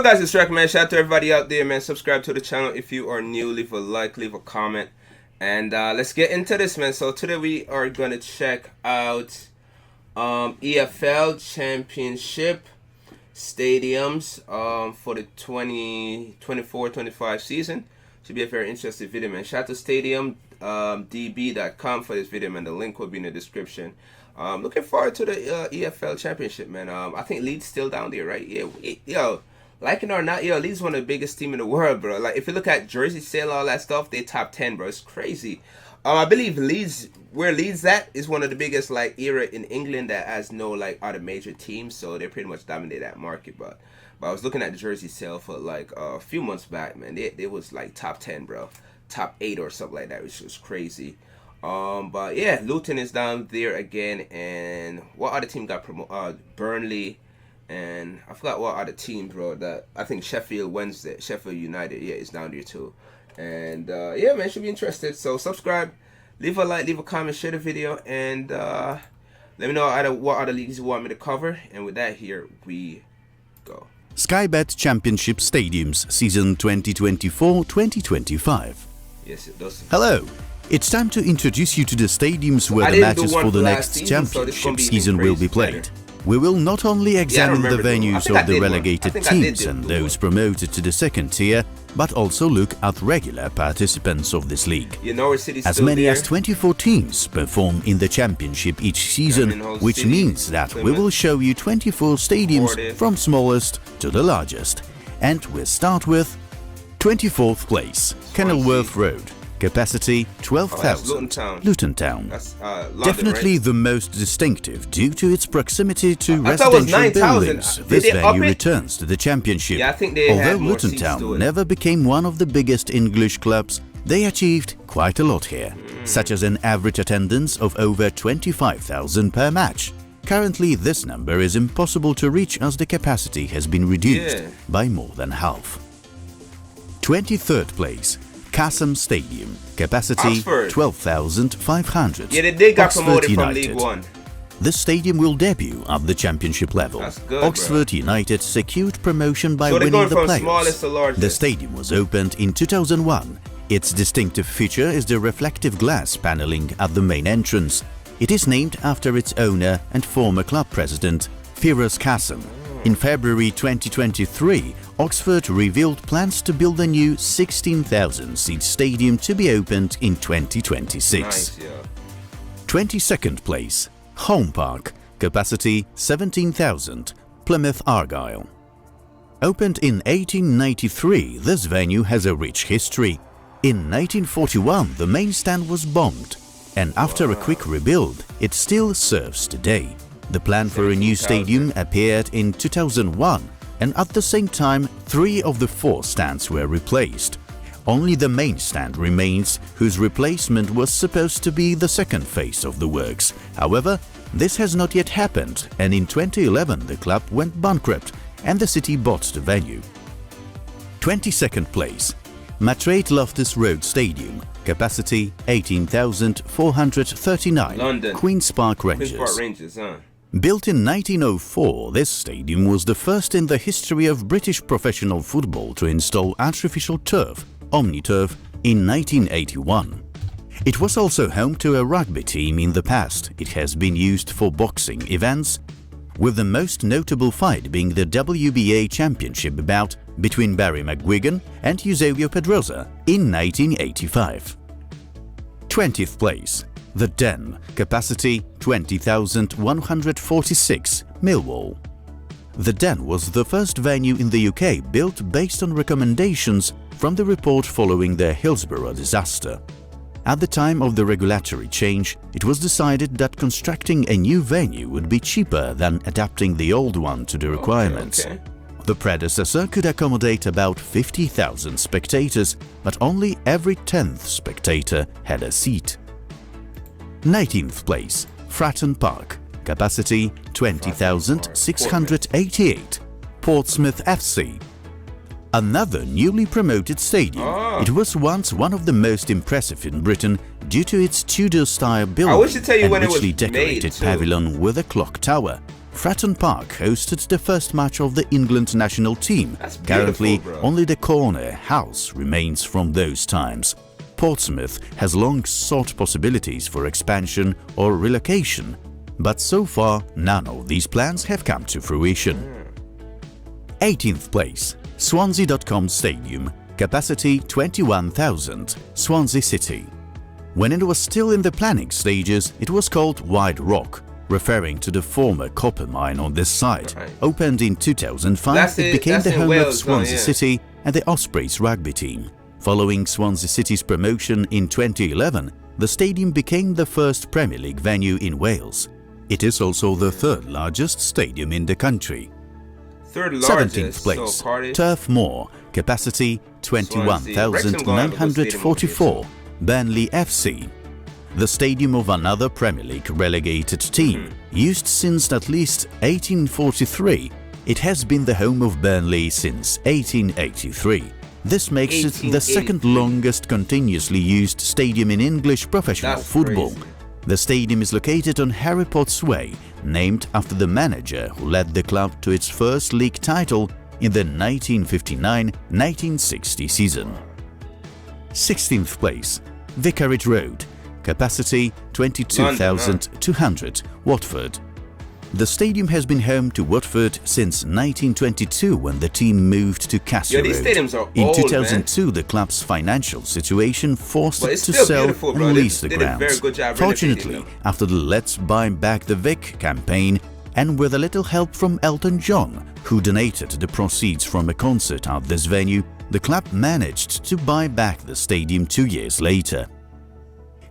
guys, it's Shrek, man. Shout out to everybody out there, man. Subscribe to the channel if you are new. Leave a like, leave a comment. And let's get into this, man. So today we are going to check out EFL Championship stadiums for the 2024-25 season. Should be a very interesting video, man. Shout out to stadiumdb.com for this video, man. The link will be in the description. Looking forward to the EFL Championship, man. I think Leeds still down there, right? Yeah, yo, like it or not, yo, Leeds one of the biggest team in the world, bro. Like, if you look at jersey sale, all that stuff, they top 10, bro. It's crazy. I believe Leeds, where Leeds at, is one of the biggest, like, era in England that has no, like, other major teams, so they pretty much dominate that market, but I was looking at the jersey sale for, like, a few months back, man. They was, like, top 10, bro. Top 8 or something like that, which was crazy. But yeah, Luton is down there again, and what other team got promoted? Burnley, and I forgot what other team, bro. That I think Sheffield United, yeah, is down there too. And yeah, man, should be interested. So subscribe, leave a like, leave a comment, share the video, and let me know what other leagues you want me to cover. And with that, here we go. Sky Bet Championship Stadiums Season 2024-2025. Yes, it does. Hello. It's time to introduce you to the stadiums where the matches for the next championship season will be played. We will not only examine the venues of the relegated teams and those promoted to the second tier, but also look at regular participants of this league. As many as 24 teams perform in the championship each season, which means that we will show you 24 stadiums from smallest to the largest. And we'll start with 24th place, Kenilworth Road. Capacity 12,000. Luton Town. Definitely right? The most distinctive due to its proximity to residential buildings. This venue returns to the championship. Yeah, I think they Although Luton Town never became one of the biggest English clubs, they achieved quite a lot here, such as an average attendance of over 25,000 per match. Currently, this number is impossible to reach as the capacity has been reduced by more than half. 23rd place. Casem Stadium, capacity 12,500. Yeah, they got Oxford promoted United. from League One. This stadium will debut at the championship level. That's good, Oxford United secured promotion by winning the playoffs. The stadium was opened in 2001. Its distinctive feature is the reflective glass paneling at the main entrance. It is named after its owner and former club president, Firas Kasem. In February 2023, Oxford revealed plans to build a new 16,000-seat stadium to be opened in 2026. Nice, yeah. 22nd place, Home Park, capacity 17,000, Plymouth Argyle. Opened in 1893, this venue has a rich history. In 1941, the main stand was bombed, and after a quick rebuild, it still serves today. The plan for a new stadium appeared in 2001, and at the same time, 3 of the 4 stands were replaced. Only the main stand remains, whose replacement was supposed to be the second phase of the works. However, this has not yet happened, and in 2011 the club went bankrupt and the city bought the venue. 22nd place, Matrate Loftus Road Stadium, capacity 18,439, London. Queen's Park Rangers. Queen's Park Rangers, huh? Built in 1904, this stadium was the first in the history of British professional football to install artificial turf, OmniTurf, in 1981. It was also home to a rugby team in the past. It has been used for boxing events, with the most notable fight being the WBA Championship bout between Barry McGuigan and Eusebio Pedrosa in 1985. 20th place. The Den, capacity 20,146, Millwall. The Den was the first venue in the UK built based on recommendations from the report following the Hillsborough disaster. At the time of the regulatory change, it was decided that constructing a new venue would be cheaper than adapting the old one to the requirements. The predecessor could accommodate about 50,000 spectators, but only every 10th spectator had a seat. 19th place, Fratton Park, capacity 20,688, Portsmouth FC. Another newly promoted stadium. It was once one of the most impressive in Britain due to its Tudor-style building and richly decorated pavilion with a clock tower. Fratton Park hosted the first match of the England national team. That's beautiful, Currently, bro. only the corner house remains from those times. Portsmouth has long sought possibilities for expansion or relocation, but so far none of these plans have come to fruition. 18th place, Swansea.com Stadium, capacity 21,000, Swansea City. When it was still in the planning stages, it was called White Rock, referring to the former copper mine on this site. Right. Opened in 2005, That's it became the in home Wales, of Swansea yeah. City and the Ospreys rugby team. Following Swansea City's promotion in 2011, the stadium became the first Premier League venue in Wales. It is also the third largest stadium in the country. Third largest. 17th place, So Cardiff. Turf Moor, capacity 21,944, Burnley FC. The stadium of another Premier League relegated team. Used since at least 1843, it has been the home of Burnley since 1883. This makes it the second longest continuously used stadium in English professional That's football. crazy. The stadium is located on Harry Potts Way, named after the manager who led the club to its first league title in the 1959-1960 season. 16th place, Vicarage Road, capacity 22,200, Watford. The stadium has been home to Watford since 1922 when the team moved to Castle Yo, these Road. stadiums are In old, 2002, the club's financial situation forced But it it's to still sell beautiful, bro. and They lease the did a very grounds. good job renovating Fortunately, them. after the Let's Buy Back the Vic campaign, and with a little help from Elton John, who donated the proceeds from a concert at this venue, the club managed to buy back the stadium 2 years later.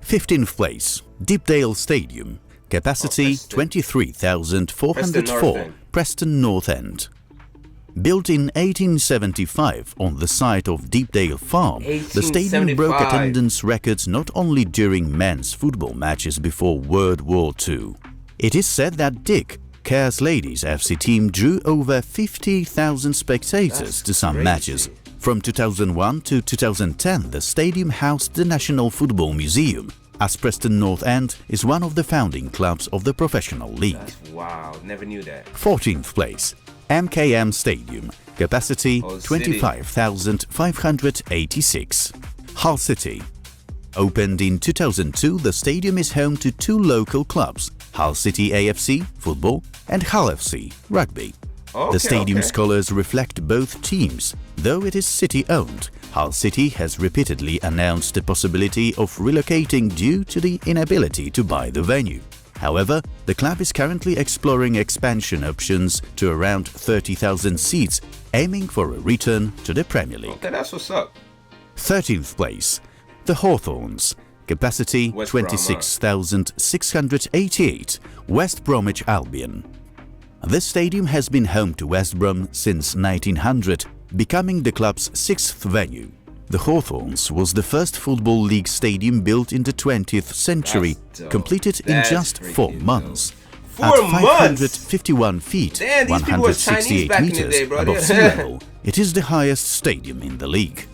15th place, Deepdale Stadium, capacity Preston. 23,404, Preston North End. Built in 1875 on the site of Deepdale Farm, the stadium broke 1875. attendance records not only during men's football matches before World War II. It is said that Dick Kerr's Ladies FC team drew over 50,000 spectators That's to some crazy. matches. From 2001 to 2010, the stadium housed the National Football Museum, as Preston North End is one of the founding clubs of the professional league. That's wow. Never knew that. 14th place, MKM Stadium, capacity Hull City. 25,586, Hull City. Opened in 2002, the stadium is home to two local clubs, Hull City AFC football and Hull FC rugby. The stadium's colours reflect both teams. Though it is city-owned, Hull City has repeatedly announced the possibility of relocating due to the inability to buy the venue. However, the club is currently exploring expansion options to around 30,000 seats, aiming for a return to the Premier League. Okay, that's what's up. 13th place, the Hawthorns, capacity West Brom, 26,688, West Bromwich Albion. This stadium has been home to West Brom since 1900, becoming the club's sixth venue. The Hawthorns was the first Football League stadium built in the 20th century, That's dope. completed in That's just 4 freaking months. 4 At months? 551 feet, Damn, these people were Chinese 168 back in the meters day, bro. above sea level, it is the highest stadium in the league.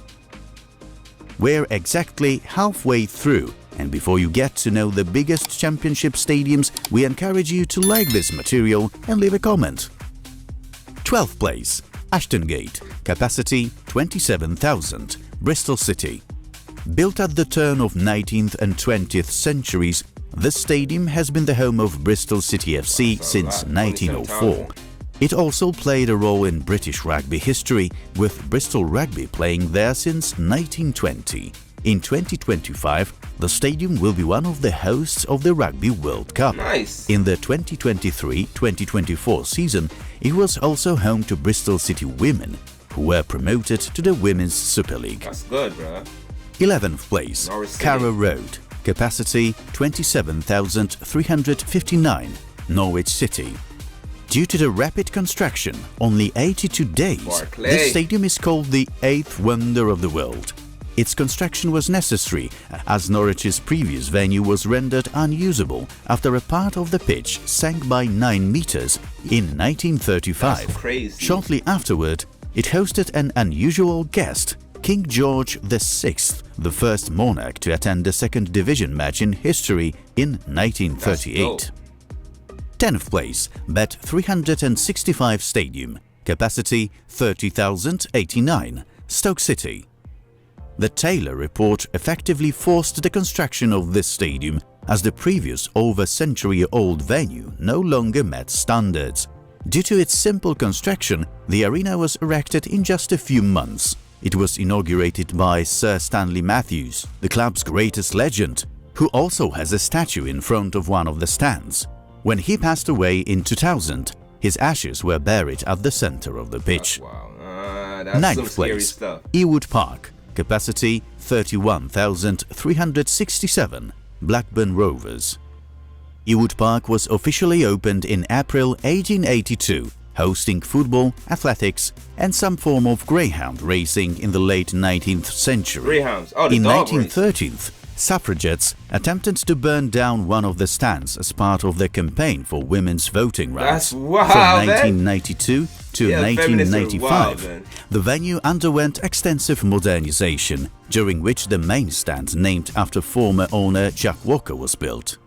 We're exactly halfway through, and before you get to know the biggest championship stadiums, we encourage you to like this material and leave a comment. 12th place, Ashton Gate, capacity 27,000, Bristol City. Built at the turn of 19th and 20th centuries, this stadium has been the home of Bristol City FC since 1904. It also played a role in British rugby history, with Bristol Rugby playing there since 1920. In 2025, the stadium will be one of the hosts of the Rugby World Cup. Nice. In the 2023-2024 season, it was also home to Bristol City Women, who were promoted to the Women's Super League. That's good, bro. 11th place, Norwich City. Carrow Road, capacity 27,359, Norwich City. Due to the rapid construction, only 82 days, Barclay. this stadium is called the 8th wonder of the world. Its construction was necessary, as Norwich's previous venue was rendered unusable after a part of the pitch sank by 9 meters in 1935. That's crazy. Shortly afterward, it hosted an unusual guest, King George VI, the first monarch to attend a second division match in history in 1938. 10th place, Bet 365 Stadium, capacity 30,089, Stoke City. The Taylor report effectively forced the construction of this stadium as the previous over-century-old venue no longer met standards. Due to its simple construction, the arena was erected in just a few months. It was inaugurated by Sir Stanley Matthews, the club's greatest legend, who also has a statue in front of one of the stands. When he passed away in 2000, his ashes were buried at the center of the pitch. That's 9th place, Ewood Park, capacity 31,367, Blackburn Rovers. Ewood Park was officially opened in April 1882, hosting football, athletics and some form of greyhound racing in the late 19th century. Greyhounds. Oh, the in dog 1913, race. Suffragettes attempted to burn down one of the stands as part of their campaign for women's voting rights. That's wild, From man. 1992 to Feminists are 1995, wild, the venue underwent extensive modernization, during which the main stand named after former owner Jack Walker was built.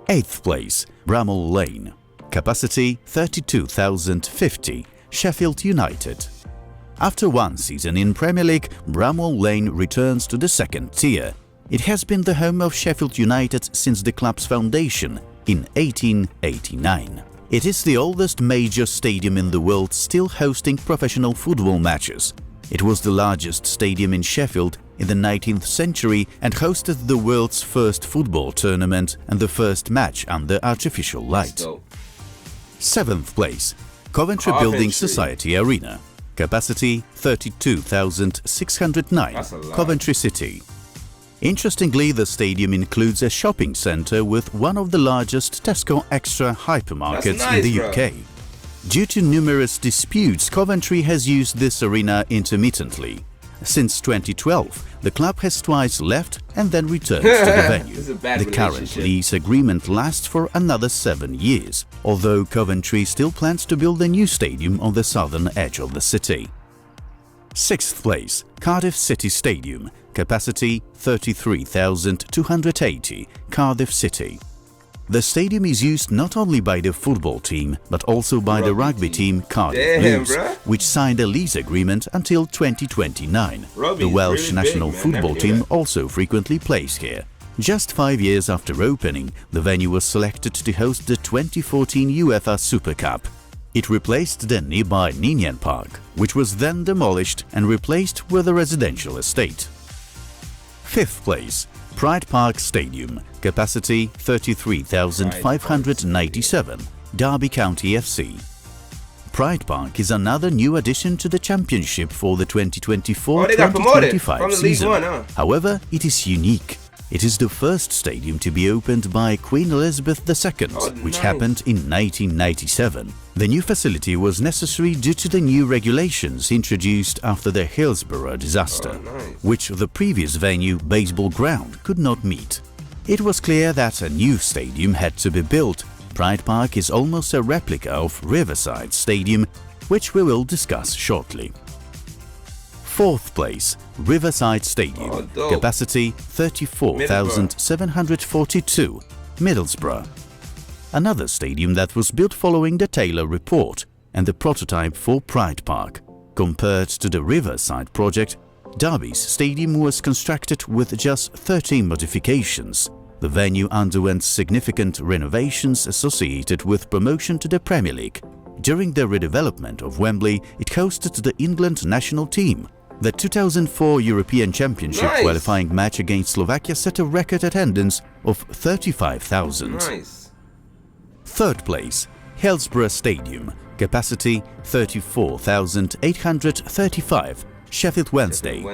8th place, Bramall Lane, capacity 32,050, Sheffield United. After one season in Premier League, Bramall Lane returns to the second tier. It has been the home of Sheffield United since the club's foundation in 1889. It is the oldest major stadium in the world still hosting professional football matches. It was the largest stadium in Sheffield in the 19th century and hosted the world's first football tournament and the first match under artificial light. 7th place, Coventry Building Society Arena, capacity 32,609, Coventry City. Interestingly, the stadium includes a shopping centre with one of the largest Tesco Extra hypermarkets in the UK. Due to numerous disputes, Coventry has used this arena intermittently. Since 2012, the club has twice left and then returned to the venue. The current lease agreement lasts for another 7 years, although Coventry still plans to build a new stadium on the southern edge of the city. 6th place, Cardiff City Stadium, capacity 33,280, Cardiff City. The stadium is used not only by the football team, but also by the rugby team Cardiff Blues, which signed a lease agreement until 2029. The Welsh national football team also frequently plays here. Just 5 years after opening, the venue was selected to host the 2014 UEFA Super Cup. It replaced the nearby Ninian Park, which was then demolished and replaced with a residential estate. 5th place, Pride Park Stadium, capacity 33,597, Derby County FC. Pride Park is another new addition to the championship for the 2024-2025 season. However, it is unique. It is the first stadium to be opened by Queen Elizabeth II, which happened in 1997. The new facility was necessary due to the new regulations introduced after the Hillsborough disaster, which the previous venue, Baseball Ground, could not meet. It was clear that a new stadium had to be built. Pride Park is almost a replica of Riverside Stadium, which we will discuss shortly. 4th place, Riverside Stadium, capacity 34,742, Middlesbrough. Another stadium that was built following the Taylor report and the prototype for Pride Park. Compared to the Riverside project, Derby's stadium was constructed with just 13 modifications. The venue underwent significant renovations associated with promotion to the Premier League. During the redevelopment of Wembley, it hosted the England national team. The 2004 European Championship qualifying match against Slovakia set a record attendance of 35,000. 3rd place, Hillsborough Stadium, capacity 34,835, Sheffield Wednesday.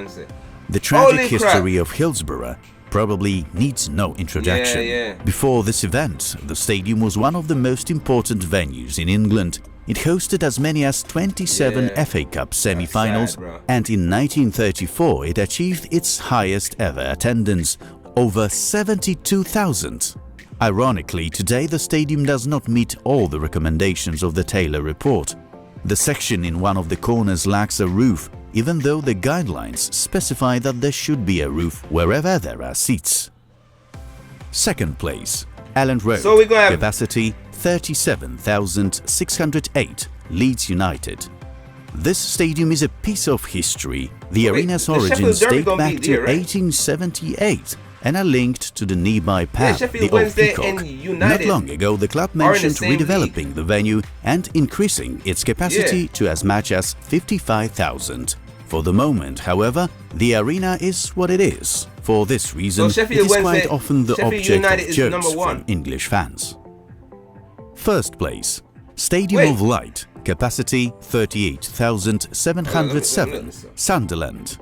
The tragic history of Hillsborough probably needs no introduction. Before this event, the stadium was one of the most important venues in England. It hosted as many as 27 FA Cup semi-finals, and in 1934 it achieved its highest ever attendance, over 72,000. Ironically, today the stadium does not meet all the recommendations of the Taylor report. The section in one of the corners lacks a roof, even though the guidelines specify that there should be a roof wherever there are seats. 2nd place, Elland Road, capacity 37,608 Leeds United. This stadium is a piece of history. The arena's the Sheffield origins Derby date gonna back be to there, right? 1878 and are linked to the nearby pub, Sheffield the Old Wednesday Peacock. and Not United long ago, the club are in the mentioned same redeveloping the venue and increasing its capacity to as much as 55,000. For the moment, however, the arena is what it is. For this reason, it Sheffield is quite Wednesday- often the Sheffield object United of is jokes number one. from English fans. First place, Stadium Wait. of Light, capacity 38,707, Sunderland.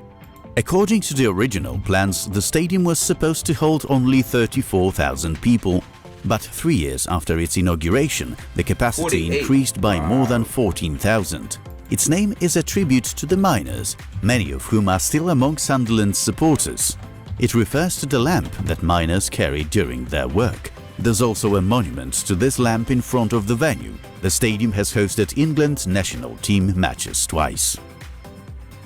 According to the original plans, the stadium was supposed to hold only 34,000 people, but 3 years after its inauguration, the capacity 48. increased by more than 14,000. Its name is a tribute to the miners, many of whom are still among Sunderland's supporters. It refers to the lamp that miners carried during their work. There's also a monument to this lamp in front of the venue. The stadium has hosted England national team matches twice.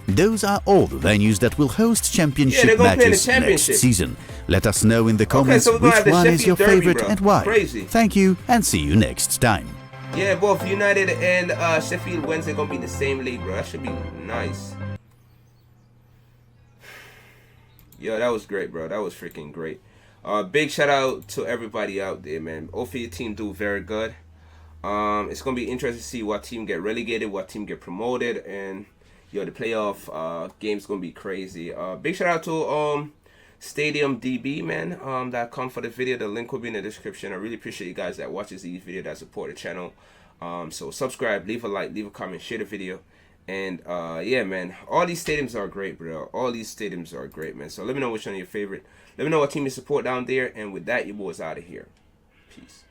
Those are all the venues that will host championship they're gonna play in the matches next championship. season. Let us know in the comments so we're gonna which have the one is your Sheffield Derby, favorite bro. and why. Crazy. Thank you and see you next time. Yeah, both United and Sheffield Wednesday gonna be in the same league, bro. That should be nice. Yo, that was great, bro. That was freaking great. Big shout out to everybody out there, man. Hopefully your team do very good. It's gonna be interesting to see what team get relegated, what team get promoted, and yo, the playoff game's gonna be crazy. Big shout out to Stadium DB, man, that come for the video. The link will be in the description. I really appreciate you guys that watches these videos, that support the channel. So subscribe, leave a like, leave a comment, share the video. And yeah, man, all these stadiums are great, bro. All these stadiums are great, man. So let me know which one is your favorite. Let me know what team you support down there. And with that, your boys out of here. Peace.